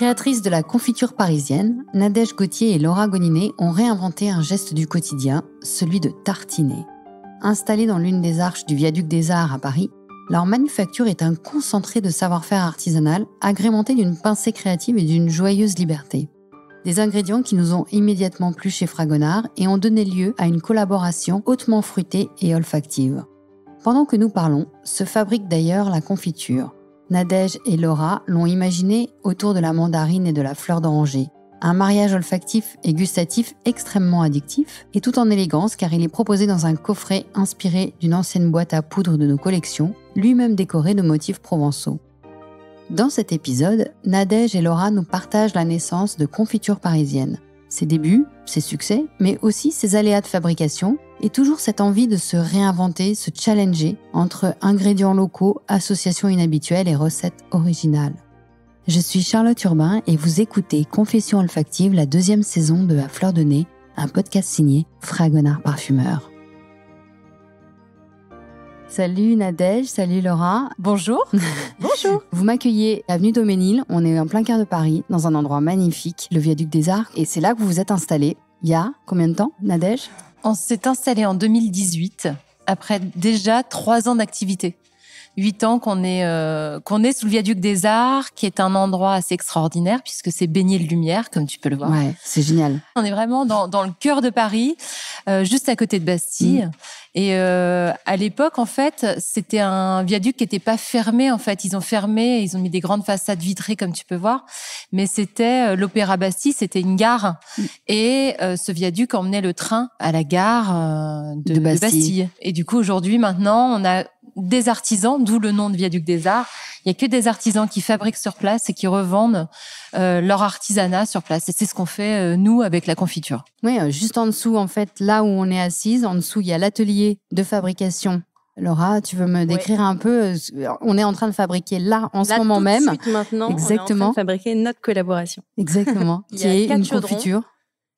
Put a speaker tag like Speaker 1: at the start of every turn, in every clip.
Speaker 1: Créatrices de la confiture parisienne, Nadège Gauthier et Laura Goninet ont réinventé un geste du quotidien, celui de tartiner. Installée dans l'une des arches du viaduc des Arts à Paris, leur manufacture est un concentré de savoir-faire artisanal, agrémenté d'une pincée créative et d'une joyeuse liberté. Des ingrédients qui nous ont immédiatement plu chez Fragonard et ont donné lieu à une collaboration hautement fruitée et olfactive. Pendant que nous parlons, se fabrique d'ailleurs la confiture. Nadège et Laura l'ont imaginée autour de la mandarine et de la fleur d'oranger. Un mariage olfactif et gustatif extrêmement addictif, et tout en élégance car il est proposé dans un coffret inspiré d'une ancienne boîte à poudre de nos collections, lui-même décoré de motifs provençaux. Dans cet épisode, Nadège et Laura nous partagent la naissance de Confiture Parisienne. Ses débuts, ses succès, mais aussi ses aléas de fabrication, et toujours cette envie de se réinventer, se challenger entre ingrédients locaux, associations inhabituelles et recettes originales. Je suis Charlotte Urbain et vous écoutez Confessions olfactives, la 2e saison de À Fleur de Nez, un podcast signé Fragonard Parfumeur. Salut Nadège, salut Laura.
Speaker 2: Bonjour. Bonjour.
Speaker 1: Vous m'accueillez avenue Daumesnil, on est en plein cœur de Paris, dans un endroit magnifique, le viaduc des Arts, et c'est là que vous vous êtes installés. Il y a combien de temps, Nadège ?
Speaker 2: On s'est installé en 2018, après déjà 3 ans d'activité. 8 ans qu'on est sous le viaduc des Arts, qui est un endroit assez extraordinaire, puisque c'est baigné de lumière, comme tu peux le voir.
Speaker 1: Ouais, c'est génial.
Speaker 2: On est vraiment dans le cœur de Paris, juste à côté de Bastille. Et à l'époque, en fait, c'était un viaduc qui n'était pas fermé. En fait, ils ont fermé, ils ont mis des grandes façades vitrées, comme tu peux voir. Mais c'était l'Opéra Bastille, c'était une gare. Et ce viaduc emmenait le train à la gare de Bastille. Et du coup, aujourd'hui, maintenant, on a des artisans, d'où le nom de viaduc des Arts. Il y a que des artisans qui fabriquent sur place et qui revendent leur artisanat sur place. Et c'est ce qu'on fait, nous, avec la confiture.
Speaker 1: Oui, juste en dessous, en fait, là où on est assise, en dessous, il y a l'atelier de fabrication. Laura, tu veux me décrire un peu, on est en train de fabriquer là, en ce moment même.
Speaker 3: Tout de suite maintenant,
Speaker 1: exactement.
Speaker 3: On est en train de fabriquer notre collaboration.
Speaker 1: Exactement. Qui est une confiture.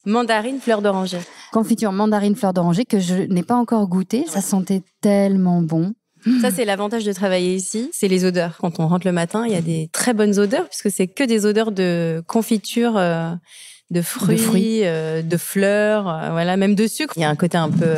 Speaker 3: Mandarine, fleur d'oranger.
Speaker 1: Confiture mandarine, fleur d'oranger que je n'ai pas encore goûté. Ouais. Ça sentait tellement bon.
Speaker 3: Ça, c'est l'avantage de travailler ici, c'est les odeurs. Quand on rentre le matin, il y a des très bonnes odeurs, puisque c'est que des odeurs de confiture, de fruits, de fleurs, voilà, même de sucre. Il y a un côté un peu...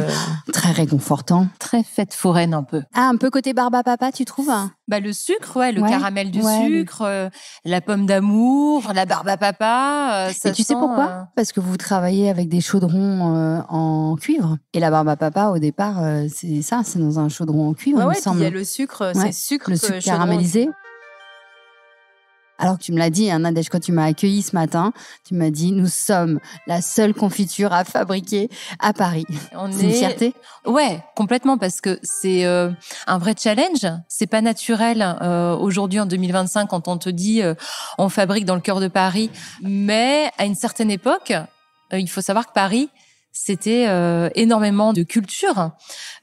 Speaker 1: Très réconfortant.
Speaker 2: Très fête foraine, un peu.
Speaker 1: Ah, un peu côté barbe à papa, tu trouves ?
Speaker 2: Bah, le sucre, le caramel du sucre, la pomme d'amour, la barbe à papa.
Speaker 1: Et tu sais pourquoi ? Parce que vous travaillez avec des chaudrons en cuivre. Et la barbe à papa, au départ, c'est ça, c'est dans un chaudron en cuivre, il me semble.
Speaker 3: Il y a le sucre, c'est sucre.
Speaker 1: Le sucre caramélisé. Alors que tu me l'as dit, Nadège, quand tu m'as accueilli ce matin, tu m'as dit, nous sommes la seule confiture à fabriquer à Paris. C'est une fierté ?
Speaker 2: Ouais, complètement, parce que c'est un vrai challenge. C'est pas naturel aujourd'hui en 2025 quand on te dit on fabrique dans le cœur de Paris. Mais à une certaine époque, il faut savoir que Paris, c'était énormément de culture.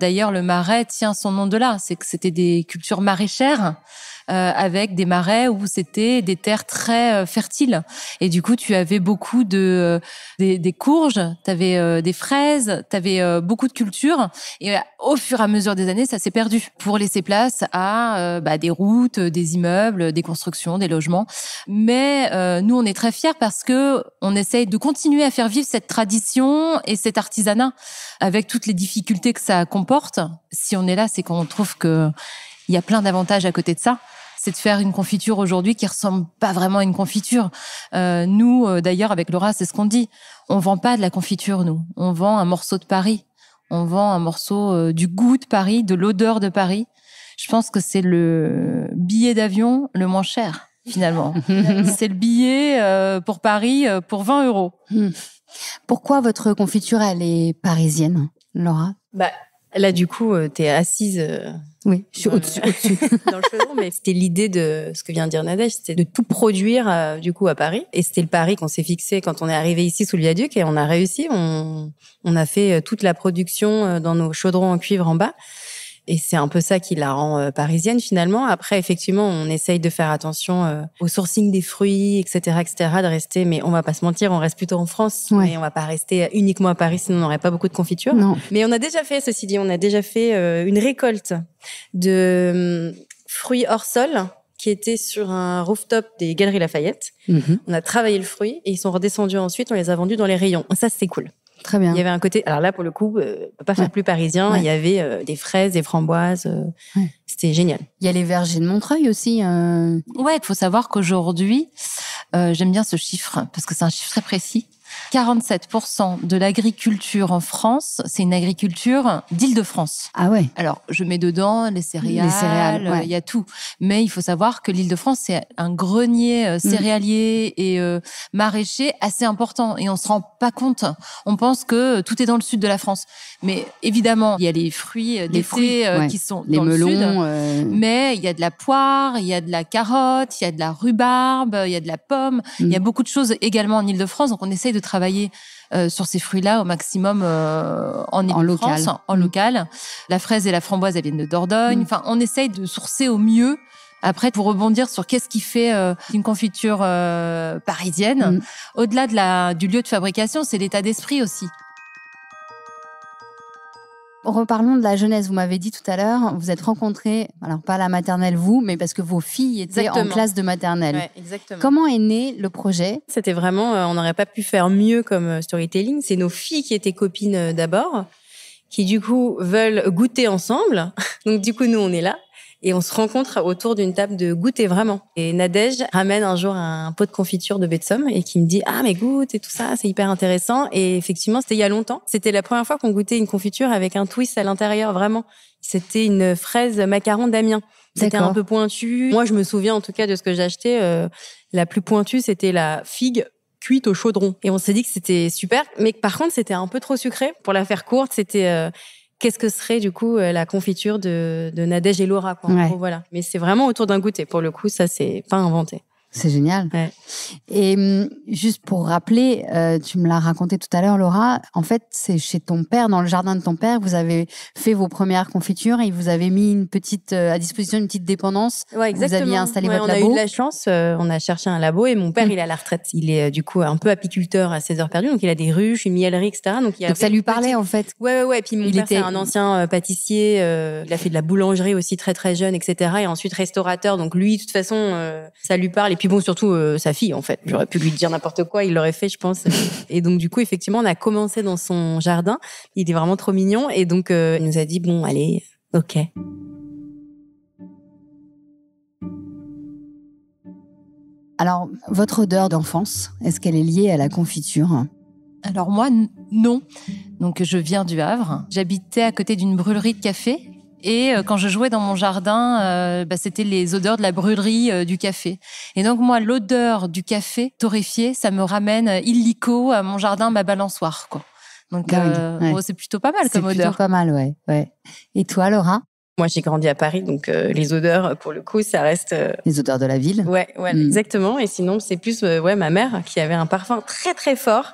Speaker 2: D'ailleurs, le Marais tient son nom de là. C'est que c'était des cultures maraîchères. Avec des marais où c'était des terres très fertiles. Et du coup, tu avais beaucoup des courges, tu avais des fraises, tu avais beaucoup de cultures. Et au fur et à mesure des années, ça s'est perdu pour laisser place à des routes, des immeubles, des constructions, des logements. Mais nous, on est très fiers parce que on essaye de continuer à faire vivre cette tradition et cet artisanat avec toutes les difficultés que ça comporte. Si on est là, c'est qu'on trouve que il y a plein d'avantages à côté de ça. C'est de faire une confiture aujourd'hui qui ressemble pas vraiment à une confiture. Nous, d'ailleurs, avec Laura, c'est ce qu'on dit. On vend pas de la confiture, nous. On vend un morceau de Paris. On vend un morceau du goût de Paris, de l'odeur de Paris. Je pense que c'est le billet d'avion le moins cher, finalement. C'est le billet pour Paris pour 20 €.
Speaker 1: Pourquoi votre confiture, elle est parisienne, Laura ?
Speaker 3: Là, du coup, t'es assise...
Speaker 1: Oui, je suis au-dessus.
Speaker 3: Dans le chaudron, mais c'était l'idée de ce que vient de dire Nadège, c'était de tout produire du coup à Paris. Et c'était le pari qu'on s'est fixé quand on est arrivé ici sous le viaduc et on a réussi. On a fait toute la production dans nos chaudrons en cuivre en bas. Et c'est un peu ça qui la rend parisienne finalement. Après, effectivement, on essaye de faire attention au sourcing des fruits, etc., de rester. Mais on va pas se mentir, on reste plutôt en France.
Speaker 1: Ouais.
Speaker 3: Mais on va pas rester uniquement à Paris, sinon on n'aurait pas beaucoup de confiture.
Speaker 1: Non.
Speaker 3: Mais on a déjà fait, ceci dit, une récolte de fruits hors sol qui étaient sur un rooftop des Galeries Lafayette. On a travaillé le fruit et ils sont redescendus ensuite. On les a vendus dans les rayons. Ça, c'est cool.
Speaker 1: Très bien.
Speaker 3: Il y avait un côté... Alors là, pour le coup, on peut pas faire plus parisien. Ouais. Il y avait des fraises, des framboises. C'était génial.
Speaker 1: Il y a les vergers de Montreuil aussi.
Speaker 2: Ouais, il faut savoir qu'aujourd'hui, j'aime bien ce chiffre parce que c'est un chiffre très précis. 47% de l'agriculture en France, c'est une agriculture d'Île-de-France.
Speaker 1: Ah ouais.
Speaker 2: Alors, je mets dedans les céréales, il y a tout. Mais il faut savoir que l'Île-de-France, c'est un grenier céréalier et maraîcher assez important. Et on se rend pas compte. On pense que tout est dans le sud de la France. Mais évidemment, il y a les fruits d'été qui sont
Speaker 1: les
Speaker 2: dans
Speaker 1: melons,
Speaker 2: le sud. Mais il y a de la poire, il y a de la carotte, il y a de la rhubarbe, il y a de la pomme. Il y a beaucoup de choses également en Île-de-France. Donc, on essaye de travailler sur ces fruits-là au maximum en Île-de-France, en local. La fraise et la framboise, elles viennent de Dordogne. Enfin, on essaye de sourcer au mieux. Après, pour rebondir sur qu'est-ce qui fait une confiture parisienne, au-delà du lieu de fabrication, c'est l'état d'esprit aussi.
Speaker 1: Reparlons de la jeunesse. Vous m'avez dit tout à l'heure, vous êtes rencontrés, alors pas à la maternelle vous, mais parce que vos filles étaient en classe de maternelle.
Speaker 3: Ouais, exactement.
Speaker 1: Comment est né le projet ?
Speaker 3: C'était vraiment, on n'aurait pas pu faire mieux comme storytelling. C'est nos filles qui étaient copines d'abord, qui du coup veulent goûter ensemble. Donc du coup, nous, on est là. Et on se rencontre autour d'une table de goûter vraiment. Et Nadège ramène un jour un pot de confiture de baie de Somme et qui me dit « Ah, mais goûte et tout ça, c'est hyper intéressant. » Et effectivement, c'était il y a longtemps. C'était la première fois qu'on goûtait une confiture avec un twist à l'intérieur, vraiment. C'était une fraise macaron d'Amiens. C'était un peu pointu. Moi, je me souviens en tout cas de ce que j'ai acheté. La plus pointue, c'était la figue cuite au chaudron. Et on s'est dit que c'était super. Mais par contre, c'était un peu trop sucré. Pour la faire courte, c'était... qu'est-ce que serait du coup la confiture de Nadège et Laura, quoi. En gros, voilà. Mais c'est vraiment autour d'un goûter. Pour le coup, ça c'est pas inventé.
Speaker 1: C'est génial.
Speaker 3: Ouais.
Speaker 1: Et juste pour rappeler, tu me l'as raconté tout à l'heure, Laura, en fait, c'est chez ton père, dans le jardin de ton père, vous avez fait vos premières confitures et vous avez mis à disposition une petite dépendance.
Speaker 3: Ouais, exactement.
Speaker 1: Vous aviez installé votre labo.
Speaker 3: On a eu de la chance, on a cherché un labo et mon père, il est à la retraite. Il est du coup un peu apiculteur à ses heures perdues, donc il a des ruches, une miellerie, etc. Donc
Speaker 1: ça lui parlait en fait.
Speaker 3: Ouais. Et puis mon père, c'est un ancien pâtissier, il a fait de la boulangerie aussi très très jeune, etc. Et ensuite restaurateur, donc lui, de toute façon, ça lui parle. Et puis bon, surtout sa fille, en fait. J'aurais pu lui dire n'importe quoi, il l'aurait fait, je pense. Et donc, du coup, effectivement, on a commencé dans son jardin. Il est vraiment trop mignon. Et donc, il nous a dit, bon, allez, ok.
Speaker 1: Alors, votre odeur d'enfance, est-ce qu'elle est liée à la confiture ?
Speaker 2: Alors moi, non. Donc, je viens du Havre. J'habitais à côté d'une brûlerie de café. Et quand je jouais dans mon jardin, c'était les odeurs de la brûlerie du café. Et donc moi, l'odeur du café torréfié, ça me ramène illico à mon jardin, ma balançoire, quoi. Donc c'est plutôt pas mal comme odeur.
Speaker 1: C'est plutôt pas mal, ouais. Et toi, Laura ?
Speaker 3: Moi, j'ai grandi à Paris, donc les odeurs, pour le coup, ça reste...
Speaker 1: Les odeurs de la ville.
Speaker 3: Ouais, exactement. Et sinon, c'est plus ma mère qui avait un parfum très très fort.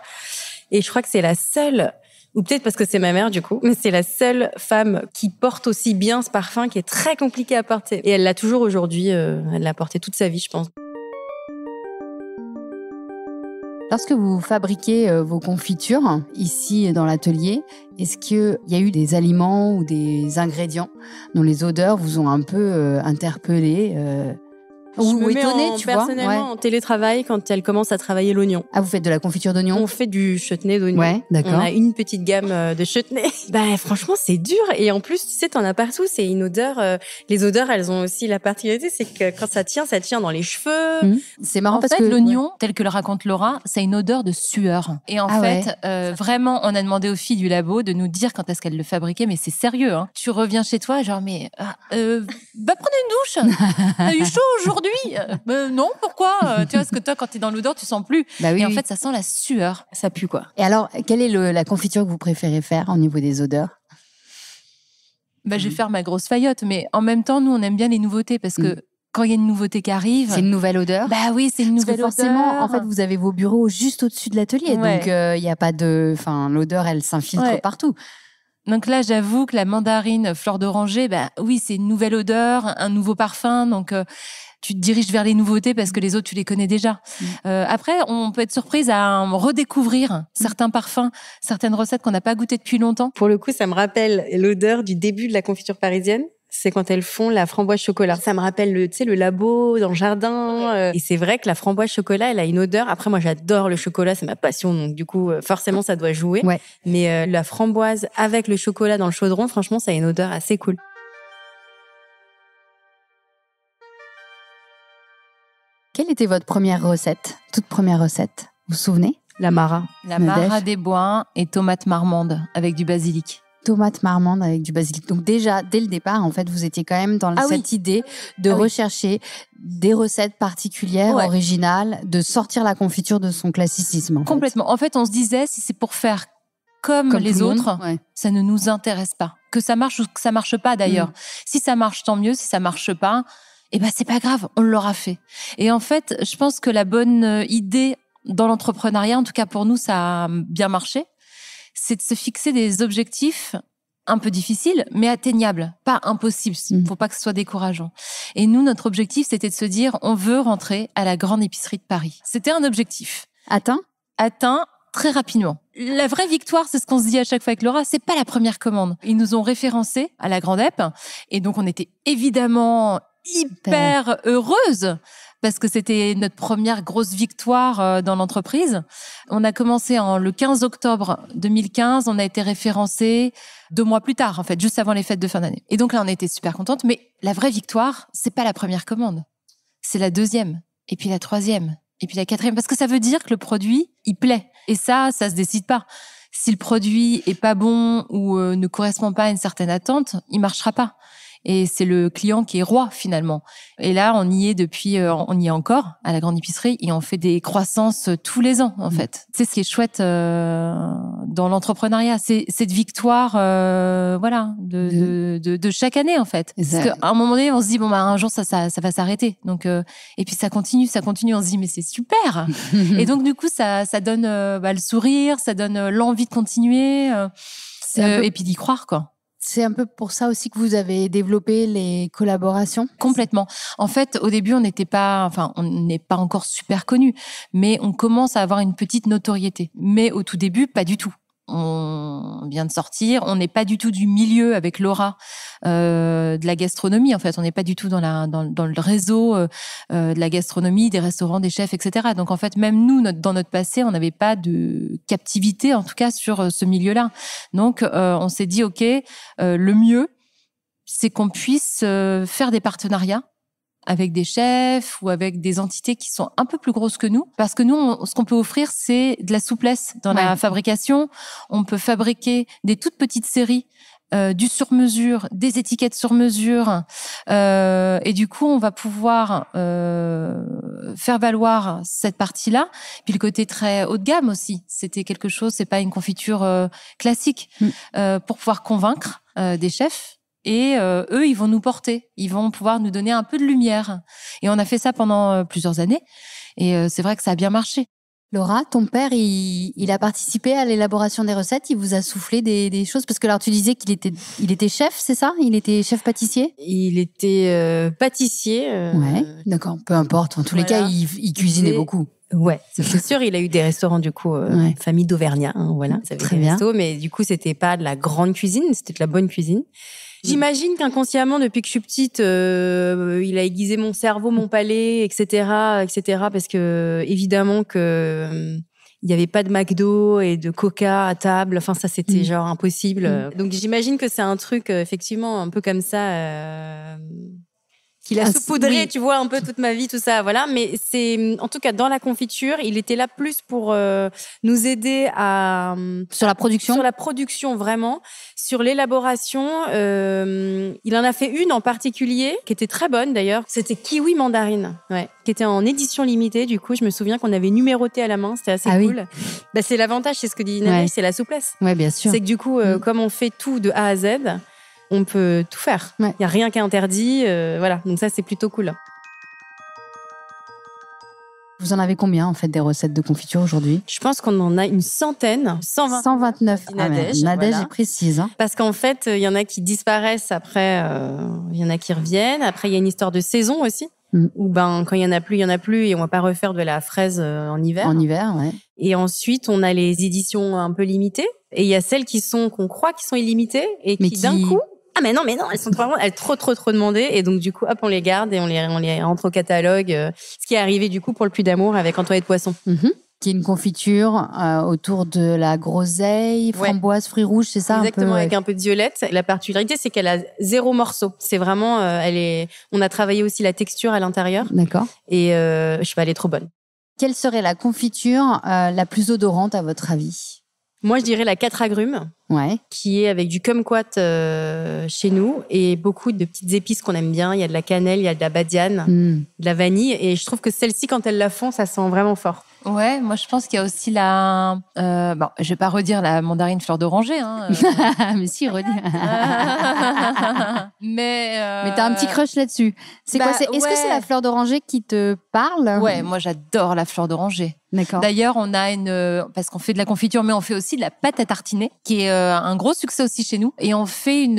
Speaker 3: Et je crois que c'est la seule... Ou peut-être parce que c'est ma mère, du coup. Mais c'est la seule femme qui porte aussi bien ce parfum qui est très compliqué à porter. Et elle l'a toujours aujourd'hui. Elle l'a porté toute sa vie, je pense.
Speaker 1: Lorsque vous fabriquez vos confitures, ici dans l'atelier, est-ce qu'il y a eu des aliments ou des ingrédients dont les odeurs vous ont un peu interpellé ou étonné, tu vois.
Speaker 3: Personnellement, en télétravail, quand elle commence à travailler l'oignon.
Speaker 1: Ah, vous faites de la confiture d'oignon ?
Speaker 3: On fait du chutney d'oignon.
Speaker 1: Ouais, d'accord.
Speaker 3: On a une petite gamme de chutney. Franchement, c'est dur. Et en plus, tu sais, t'en as partout. C'est une odeur. Les odeurs, elles ont aussi la particularité, c'est que quand ça tient dans les cheveux.
Speaker 1: C'est marrant
Speaker 2: parce que l'oignon, tel que le raconte Laura, ça a une odeur de sueur. Et en fait, vraiment, on a demandé aux filles du labo de nous dire quand est-ce qu'elles le fabriquaient. Mais c'est sérieux, hein. Tu reviens chez toi, genre, va prendre une douche. T'as eu chaud aujourd'hui? Non, pourquoi? Tu vois, parce que toi, quand t'es dans l'odeur, tu sens plus. Et en fait, ça sent la sueur. Ça pue, quoi.
Speaker 1: Et alors, quelle est la confiture que vous préférez faire au niveau des odeurs?
Speaker 2: Je vais faire ma grosse faillotte, mais en même temps, nous, on aime bien les nouveautés parce que quand il y a une nouveauté qui arrive...
Speaker 1: C'est une nouvelle odeur?
Speaker 2: Oui, c'est une nouvelle odeur.
Speaker 1: Parce que forcément, en fait, vous avez vos bureaux juste au-dessus de l'atelier. Donc, il n'y a pas de... l'odeur, elle s'infiltre partout.
Speaker 2: Donc là, j'avoue que la mandarine fleur d'oranger, oui, c'est une nouvelle odeur, un nouveau parfum. Donc, tu te diriges vers les nouveautés parce que les autres, tu les connais déjà. Après, on peut être surprise à redécouvrir certains parfums, certaines recettes qu'on n'a pas goûtées depuis longtemps.
Speaker 3: Pour le coup, ça me rappelle l'odeur du début de la confiture parisienne. c'est quand elles font la framboise chocolat. Ça me rappelle le labo dans le jardin. Et c'est vrai que la framboise chocolat, elle a une odeur. Après, moi, j'adore le chocolat, c'est ma passion. Donc, du coup, forcément, ça doit jouer.
Speaker 1: Ouais.
Speaker 3: Mais la framboise avec le chocolat dans le chaudron, franchement, ça a une odeur assez cool.
Speaker 1: Quelle était votre première recette? Toute première recette? Vous vous souvenez?
Speaker 3: La Mara.
Speaker 2: La
Speaker 1: Nadège.
Speaker 2: Mara des Bois et tomate marmande avec du basilic.
Speaker 1: Tomate marmande avec du basilic. Donc déjà, dès le départ, en fait, vous étiez quand même dans cette idée de rechercher des recettes particulières, originales, de sortir la confiture de son classicisme.
Speaker 2: Complètement. En fait, on se disait, si c'est pour faire comme les autres, ça ne nous intéresse pas. Que ça marche ou que ça marche pas d'ailleurs. Si ça marche, tant mieux. Si ça marche pas, c'est pas grave, on l'aura fait. Et en fait, je pense que la bonne idée dans l'entrepreneuriat, en tout cas pour nous, ça a bien marché, c'est de se fixer des objectifs un peu difficiles, mais atteignables, pas impossibles. Faut pas que ce soit décourageant. Et nous, notre objectif, c'était de se dire, on veut rentrer à la grande épicerie de Paris. C'était un objectif. Atteint très rapidement. La vraie victoire, c'est ce qu'on se dit à chaque fois avec Laura, c'est pas la première commande. Ils nous ont référencés à la Grande Ep, et donc on était évidemment hyper heureuse parce que c'était notre première grosse victoire dans l'entreprise. On a commencé le 15 octobre 2015, on a été référencés 2 mois plus tard, en fait, juste avant les fêtes de fin d'année. Et donc là, on était super contente, mais la vraie victoire, c'est pas la première commande. C'est la 2e, et puis la 3e, et puis la 4e, parce que ça veut dire que le produit, il plaît. Et ça se décide pas. Si le produit est pas bon ou ne correspond pas à une certaine attente, il marchera pas. Et c'est le client qui est roi finalement. Et là, on y est depuis, on y est encore à la grande épicerie et on fait des croissances tous les ans en fait. C'est ce qui est chouette dans l'entrepreneuriat, c'est cette victoire, de chaque année en fait. Parce qu'à un moment donné, on se dit un jour ça va s'arrêter. Donc et puis ça continue, on se dit mais c'est super. Et donc du coup ça donne le sourire, ça donne l'envie de continuer et puis d'y croire quoi.
Speaker 1: C'est un peu pour ça aussi que vous avez développé les collaborations?
Speaker 2: Complètement. En fait, au début, on n'est pas encore super connus, mais on commence à avoir une petite notoriété. Mais au tout début, pas du tout. On vient de sortir, on n'est pas du tout du milieu avec Laura de la gastronomie en fait, on n'est pas du tout dans le réseau de la gastronomie, des restaurants, des chefs, etc. Donc en fait même nous dans notre passé on n'avait pas de captivité en tout cas sur ce milieu-là. Donc on s'est dit ok, le mieux c'est qu'on puisse faire des partenariats avec des chefs ou avec des entités qui sont un peu plus grosses que nous. Parce que nous, ce qu'on peut offrir, c'est de la souplesse dans la fabrication. On peut fabriquer des toutes petites séries, du sur-mesure, des étiquettes sur-mesure. Et du coup, on va pouvoir faire valoir cette partie-là. Puis le côté très haut de gamme aussi. C'était quelque chose, c'est pas une confiture classique. Pour pouvoir convaincre des chefs. Et eux, ils vont nous porter, ils vont pouvoir nous donner un peu de lumière. Et on a fait ça pendant plusieurs années. Et c'est vrai que ça a bien marché.
Speaker 1: Laura, ton père, il a participé à l'élaboration des recettes. Il vous a soufflé des choses parce que alors tu disais qu'il était chef, c'est ça? Il était chef pâtissier?
Speaker 3: Il était pâtissier.
Speaker 1: Ouais, d'accord. Peu importe. En tous les cas, il cuisinait beaucoup.
Speaker 3: Ouais, c'est sûr. Il a eu des restaurants du coup, famille d'Auvergnat. Voilà, ça
Speaker 1: très bien.
Speaker 3: Restos, mais du coup, c'était pas de la grande cuisine, c'était de la bonne cuisine. J'imagine qu'inconsciemment, depuis que je suis petite, il a aiguisé mon cerveau, mon palais, etc., parce que évidemment que il y avait pas de McDo et de Coca à table. Enfin, ça c'était genre impossible. Donc j'imagine que c'est un truc effectivement un peu comme ça. Qu'il a saupoudré, tu vois, un peu toute ma vie, tout ça, voilà. Mais c'est, en tout cas, dans la confiture, il était là plus pour nous aider à...
Speaker 1: Sur la production?
Speaker 3: Sur la production, vraiment. Sur l'élaboration, il en a fait une en particulier, qui était très bonne d'ailleurs. C'était kiwi mandarine, qui était en édition limitée. Du coup, je me souviens qu'on avait numéroté à la main, c'était assez cool. Bah, c'est l'avantage, c'est ce que dit Nadège, c'est la souplesse.
Speaker 1: Ouais, bien sûr.
Speaker 3: C'est que du coup, comme on fait tout de A à Z... on peut tout faire. Il n'y a rien qui est interdit. Voilà. Donc ça, c'est plutôt cool.
Speaker 1: Vous en avez combien, en fait, des recettes de confiture aujourd'hui?
Speaker 3: Je pense qu'on en a une centaine.
Speaker 1: 129.
Speaker 3: Nadège.
Speaker 1: Nadège est précise. Hein.
Speaker 3: Parce qu'en fait, il y en a qui disparaissent après, il y en a qui reviennent. Après, il y a une histoire de saison aussi. Où quand il y en a plus, il y en a plus et on va pas refaire de la fraise en hiver.
Speaker 1: En hiver, ouais.
Speaker 3: Et ensuite, on a les éditions un peu limitées. Et il y a celles qu'on croit qui sont illimitées et qui d'un coup Ah mais non, elles sont trop, elles trop demandées. Et donc du coup, hop, on les garde et on les rentre au catalogue. Ce qui est arrivé du coup pour le Puy d'Amour avec Antoinette Poisson.
Speaker 1: Qui est une confiture autour de la groseille, framboise, fruits rouges, c'est ça?
Speaker 3: Exactement, avec un peu de violette. La particularité, c'est qu'elle a 0 morceau. C'est vraiment, on a travaillé aussi la texture à l'intérieur.
Speaker 1: D'accord.
Speaker 3: Et je sais pas, elle est trop bonne.
Speaker 1: Quelle serait la confiture la plus odorante à votre avis?
Speaker 3: Moi, je dirais la 4 agrumes, qui est avec du kumquat chez nous et beaucoup de petites épices qu'on aime bien. Il y a de la cannelle, il y a de la badiane, de la vanille. Et je trouve que celle-ci, quand elles la font, ça sent vraiment fort.
Speaker 2: Ouais, moi je pense qu'il y a aussi la... bon, je vais pas redire la mandarine fleur d'oranger.
Speaker 1: Mais si, redis.
Speaker 2: Mais
Speaker 1: t'as un petit crush là-dessus. C'est quoi? Est-ce que c'est la fleur d'oranger qui te parle?
Speaker 2: Ouais, moi j'adore la fleur d'oranger.
Speaker 1: D'accord.
Speaker 2: D'ailleurs, on a parce qu'on fait de la confiture, mais on fait aussi de la pâte à tartiner, qui est un gros succès aussi chez nous. Et on fait une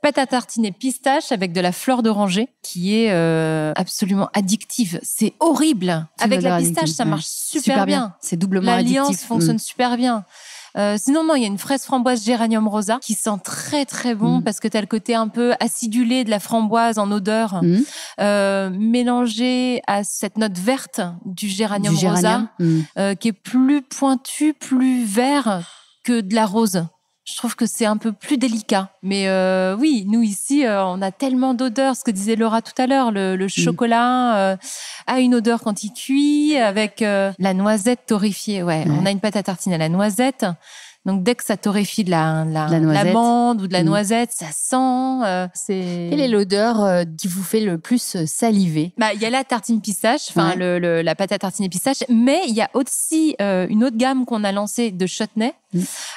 Speaker 2: pâte à tartiner pistache avec de la fleur d'oranger, qui est absolument addictive. C'est horrible. Avec la pistache, ça marche super bien.
Speaker 1: C'est doublement addictif.
Speaker 2: L'alliance fonctionne super bien. Sinon, non, il y a une fraise framboise géranium rosa qui sent très très bon parce que t'as le côté un peu acidulé de la framboise en odeur, mélangé à cette note verte du géranium rosa, qui est plus pointu, plus vert que de la rose. Je trouve que c'est un peu plus délicat. Mais oui, nous ici, on a tellement d'odeurs. Ce que disait Laura tout à l'heure, le chocolat a une odeur quand il cuit, avec la noisette torréfiée. Ouais, on a une pâte à tartiner à la noisette. Donc, dès que ça torréfie de l'amande ou de la noisette, ça sent.
Speaker 1: Quelle est l'odeur qui vous fait le plus saliver?
Speaker 2: Il y a la tartine pistache, la pâte à tartiner pistache, mais il y a aussi une autre gamme qu'on a lancée de chutney.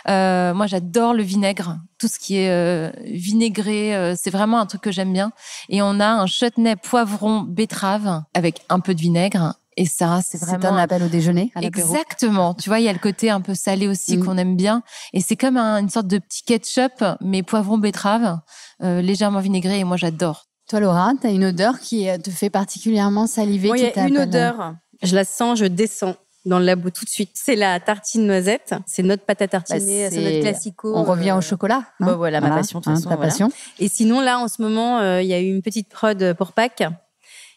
Speaker 2: Moi, j'adore le vinaigre. Tout ce qui est vinaigré, c'est vraiment un truc que j'aime bien. Et on a un chutney poivron betterave avec un peu de vinaigre. Et ça, c'est vraiment...
Speaker 1: C'est un appel au déjeuner, à l'apéro.
Speaker 2: Exactement. Tu vois, il y a le côté un peu salé aussi qu'on aime bien. Et c'est comme une sorte de petit ketchup, mais poivron betterave, légèrement vinaigré. Et moi, j'adore.
Speaker 1: Toi, Laura, t'as une odeur qui te fait particulièrement saliver?
Speaker 3: Moi, il y a une odeur. Je la sens, je descends dans le labo tout de suite. C'est la tartine noisette. C'est notre pâte à tartiner, c'est notre classico.
Speaker 1: On revient au chocolat.
Speaker 3: Voilà, ma passion, de toute façon.
Speaker 1: Passion.
Speaker 3: Et sinon, là, en ce moment, il y a eu une petite prod pour Pâques.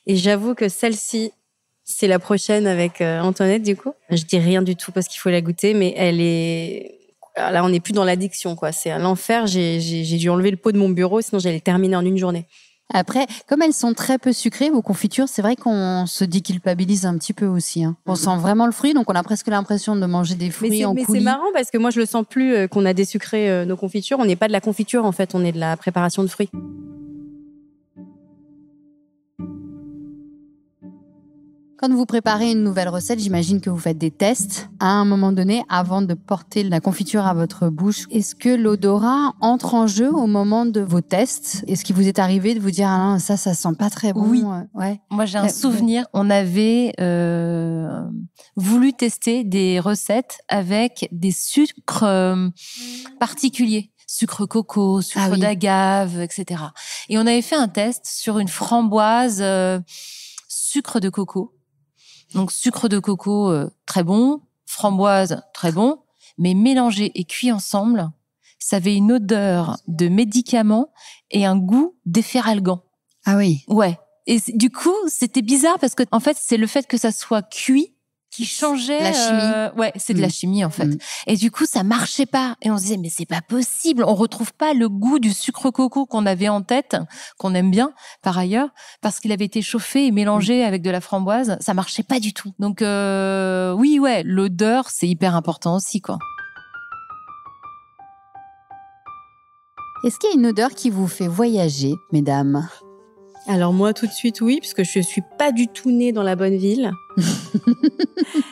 Speaker 3: Et j'avoue que celle-ci, c'est la prochaine avec Antoinette, du coup. Je dis rien du tout parce qu'il faut la goûter, mais elle est... Là, on n'est plus dans l'addiction, quoi. C'est l'enfer. J'ai dû enlever le pot de mon bureau, sinon j'allais terminer en une journée.
Speaker 1: Après, comme elles sont très peu sucrées, vos confitures, c'est vrai qu'on se déculpabilise un petit peu aussi. On sent vraiment le fruit, donc on a presque l'impression de manger des fruits en coulis.
Speaker 3: Mais c'est marrant parce que moi, je le sens plus qu'on a désucré nos confitures. On n'est pas de la confiture, en fait. On est de la préparation de fruits.
Speaker 1: Quand vous préparez une nouvelle recette, j'imagine que vous faites des tests à un moment donné avant de porter la confiture à votre bouche. Est-ce que l'odorat entre en jeu au moment de vos tests? Est-ce qu'il vous est arrivé de vous dire ça sent pas très bon?
Speaker 2: Oui.
Speaker 1: Ouais.
Speaker 2: Moi, j'ai un souvenir. On avait voulu tester des recettes avec des sucres particuliers. Sucre coco, sucre d'agave, etc. Et on avait fait un test sur une framboise sucre de coco. Donc, sucre de coco, très bon. Framboise, très bon. Mais mélangé et cuit ensemble, ça avait une odeur de médicament et un goût d'efferalgan.
Speaker 1: Ah oui.
Speaker 2: Ouais. Et du coup, c'était bizarre parce que, en fait, c'est le fait que ça soit cuit qui changeait
Speaker 1: la chimie.
Speaker 2: Ouais, c'est de la chimie en fait. Et du coup, ça marchait pas. Et on se disait mais c'est pas possible. On retrouve pas le goût du sucre coco qu'on avait en tête, qu'on aime bien par ailleurs, parce qu'il avait été chauffé et mélangé avec de la framboise. Ça marchait pas du tout. Donc oui, ouais, l'odeur c'est hyper important aussi quoi.
Speaker 1: Est-ce qu'il y a une odeur qui vous fait voyager, mesdames?
Speaker 3: Alors moi, tout de suite, oui, parce que je suis pas du tout née dans la bonne ville.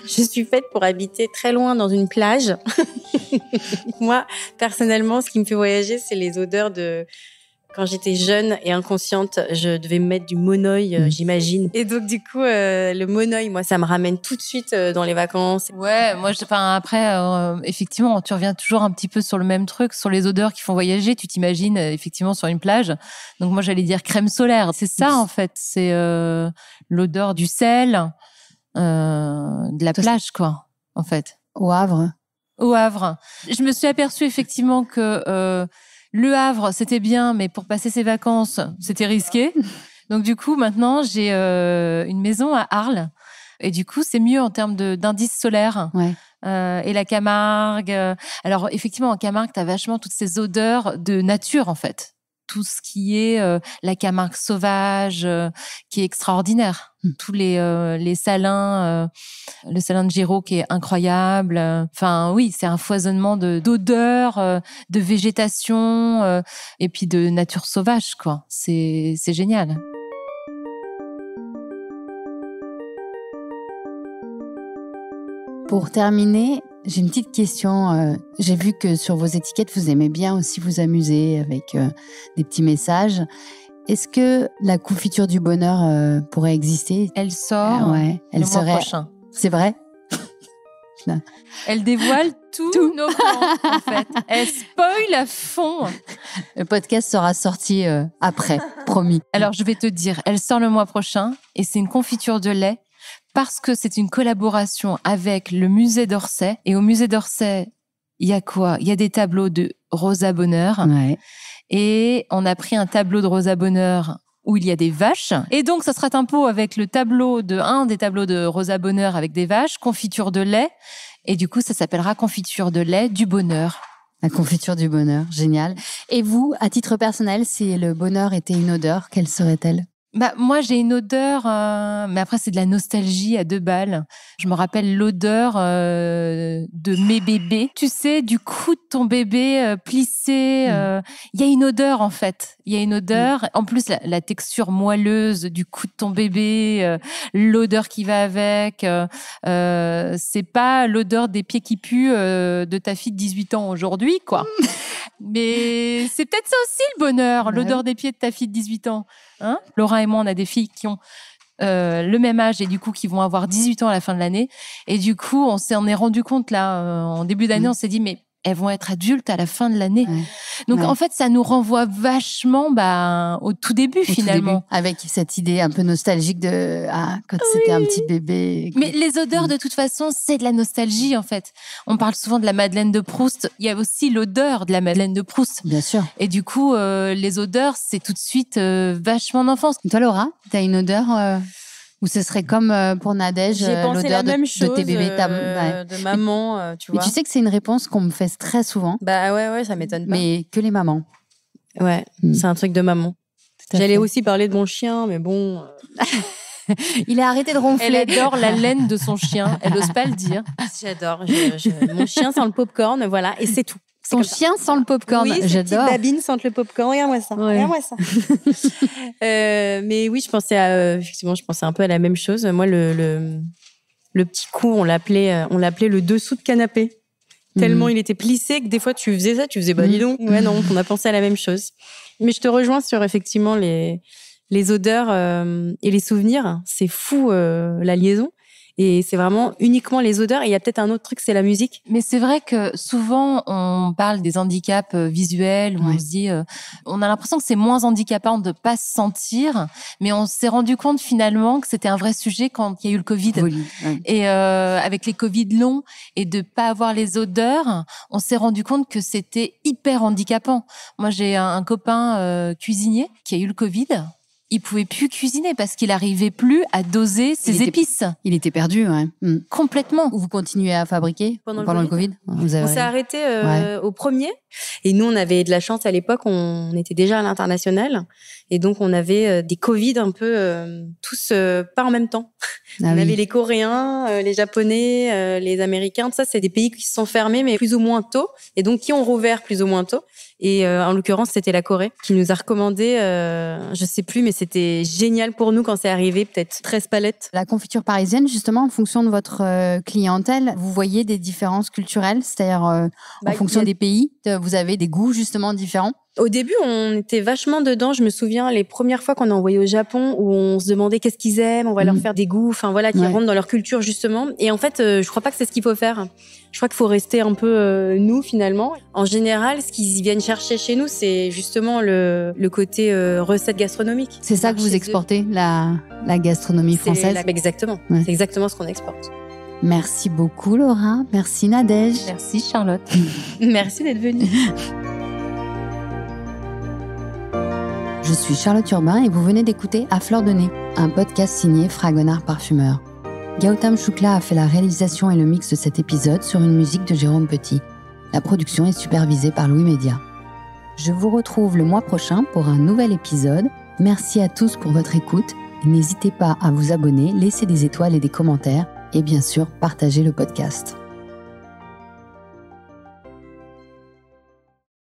Speaker 3: Je suis faite pour habiter très loin dans une plage. Moi, personnellement, ce qui me fait voyager, c'est les odeurs de... Quand j'étais jeune et inconsciente, je devais me mettre du monoeil, j'imagine. Et donc, du coup, le monoeil, moi, ça me ramène tout de suite dans les vacances.
Speaker 2: Ouais, moi, après, effectivement, tu reviens toujours un petit peu sur le même truc, sur les odeurs qui font voyager. Tu t'imagines, effectivement, sur une plage. Donc, moi, j'allais dire crème solaire. C'est ça, en fait. C'est l'odeur du sel, de la plage, quoi, en fait.
Speaker 1: Au Havre.
Speaker 2: Au Havre. Je me suis aperçue, effectivement, que... Le Havre, c'était bien, mais pour passer ses vacances, c'était risqué. Donc du coup, maintenant, j'ai une maison à Arles. Et du coup, c'est mieux en termes d'indice solaire.
Speaker 1: Ouais.
Speaker 2: Et la Camargue. Alors effectivement, en Camargue, t'as vachement toutes ces odeurs de nature, en fait. Tout ce qui est la Camargue sauvage, qui est extraordinaire. Tous les salins, le salin de Giraud qui est incroyable. Enfin oui, c'est un foisonnement d'odeurs, de végétation et puis de nature sauvage, quoi. C'est génial.
Speaker 1: Pour terminer, j'ai une petite question. J'ai vu que sur vos étiquettes, vous aimez bien aussi vous amuser avec des petits messages. Est-ce que la confiture du bonheur pourrait exister ?
Speaker 2: Elle sort
Speaker 1: ouais. Elle
Speaker 2: le mois prochain.
Speaker 1: C'est vrai ?
Speaker 2: Elle dévoile tous nos plans, en fait. Elle spoil à fond.
Speaker 1: Le podcast sera sorti après, promis.
Speaker 2: Alors, je vais te dire, elle sort le mois prochain et c'est une confiture de lait parce que c'est une collaboration avec le musée d'Orsay. Et au musée d'Orsay, il y a quoi ? Il y a des tableaux de Rosa Bonheur.
Speaker 1: Ouais.
Speaker 2: Et on a pris un tableau de Rosa Bonheur où il y a des vaches. Et donc, ça sera un pot avec un des tableaux de Rosa Bonheur avec des vaches, confiture de lait. Et du coup, ça s'appellera confiture de lait du bonheur.
Speaker 1: La confiture du bonheur, génial. Et vous, à titre personnel, si le bonheur était une odeur, quelle serait-elle ?
Speaker 2: Moi, j'ai une odeur, mais après, c'est de la nostalgie à 2 balles. Je me rappelle l'odeur de mes bébés. Tu sais, du cou de ton bébé plissé. Il y a une odeur, en fait. Il y a une odeur. En plus, la texture moelleuse du cou de ton bébé, l'odeur qui va avec. C'est pas l'odeur des pieds qui puent de ta fille de 18 ans aujourd'hui, quoi. Mais c'est peut-être ça aussi le bonheur, l'odeur des pieds de ta fille de 18 ans. Hein ? Laura et moi, on a des filles qui ont le même âge et du coup qui vont avoir 18 ans à la fin de l'année. Et du coup, on s'en est rendu compte là, en début d'année, on s'est dit mais elles vont être adultes à la fin de l'année. Ouais. Donc en fait, ça nous renvoie vachement au tout début finalement.
Speaker 1: Avec cette idée un peu nostalgique de quand c'était un petit bébé.
Speaker 2: Mais les odeurs, de toute façon, c'est de la nostalgie en fait. On parle souvent de la Madeleine de Proust. Il y a aussi l'odeur de la Madeleine de Proust.
Speaker 1: Bien sûr.
Speaker 2: Et du coup, les odeurs, c'est tout de suite vachement d'enfance.
Speaker 1: Toi, Laura, t'as une odeur ou ce serait comme pour Nadège, l'odeur de tes bébés,
Speaker 3: de maman, tu vois.
Speaker 1: Mais tu sais que c'est une réponse qu'on me fait très souvent.
Speaker 3: Bah ouais, ça m'étonne pas.
Speaker 1: Mais que les mamans.
Speaker 3: Ouais, c'est un truc de maman. J'allais aussi parler de mon chien, mais bon.
Speaker 1: Il a arrêté de ronfler.
Speaker 2: Elle adore la laine de son chien. Elle n'ose pas le dire.
Speaker 3: J'adore. Mon chien sent le popcorn, voilà, et c'est tout.
Speaker 1: Son chien sent le popcorn.
Speaker 3: Oui,
Speaker 1: j'adore.
Speaker 3: Babine sent le popcorn. Regarde-moi ça.
Speaker 1: Ouais.
Speaker 3: Regarde-moi ça. Mais oui, je pensais un peu à la même chose. Moi, le petit cou, on l'appelait le dessous de canapé. Tellement il était plissé que des fois tu faisais ça, tu faisais dis donc. Ouais, non, on a pensé à la même chose. Mais je te rejoins sur effectivement les odeurs et les souvenirs. C'est fou la liaison. Et c'est vraiment uniquement les odeurs. Et il y a peut-être un autre truc, c'est la musique.
Speaker 2: Mais c'est vrai que souvent, on parle des handicaps visuels, où on se dit, on a l'impression que c'est moins handicapant de pas se sentir, mais on s'est rendu compte finalement que c'était un vrai sujet quand il y a eu le Covid. Et avec les Covid longs et de pas avoir les odeurs, on s'est rendu compte que c'était hyper handicapant. Moi, j'ai un copain cuisinier qui a eu le Covid. Il pouvait plus cuisiner parce qu'il arrivait plus à doser ses épices.
Speaker 1: Il était perdu, ouais.
Speaker 2: Complètement.
Speaker 1: Vous continuez à fabriquer pendant le Covid?
Speaker 3: On s'est arrêté au premier. Et nous, on avait de la chance à l'époque, on était déjà à l'international. Et donc, on avait des Covid un peu tous pas en même temps. On avait les Coréens, les Japonais, les Américains. Tout ça, c'est des pays qui se sont fermés, mais plus ou moins tôt. Et donc, qui ont rouvert plus ou moins tôt. Et en l'occurrence, c'était la Corée qui nous a recommandé, je sais plus, mais c'était génial pour nous quand c'est arrivé, peut-être 13 palettes.
Speaker 1: La confiture parisienne, justement, en fonction de votre clientèle, vous voyez des différences culturelles, c'est-à-dire en fonction des pays, vous avez des goûts justement différents?
Speaker 3: Au début, on était vachement dedans. Je me souviens les premières fois qu'on a envoyé au Japon où on se demandait qu'est-ce qu'ils aiment, on va leur faire des goûts, enfin voilà, qui rentrent dans leur culture justement. Et en fait, je crois pas que c'est ce qu'il faut faire. Je crois qu'il faut rester un peu nous finalement. En général, ce qu'ils viennent chercher chez nous, c'est justement le côté recette gastronomique.
Speaker 1: C'est ça que vous exportez, la gastronomie française?
Speaker 3: Exactement. Ouais. C'est exactement ce qu'on exporte.
Speaker 1: Merci beaucoup Laura, merci Nadège.
Speaker 2: Merci Charlotte.
Speaker 3: Merci d'être venue.
Speaker 1: Je suis Charlotte Urbain et vous venez d'écouter À Fleur de Nez, un podcast signé Fragonard Parfumeur. Gautam Shukla a fait la réalisation et le mix de cet épisode sur une musique de Jérôme Petit. La production est supervisée par Louis Média. Je vous retrouve le mois prochain pour un nouvel épisode. Merci à tous pour votre écoute. N'hésitez pas à vous abonner, laisser des étoiles et des commentaires et bien sûr, partager le podcast.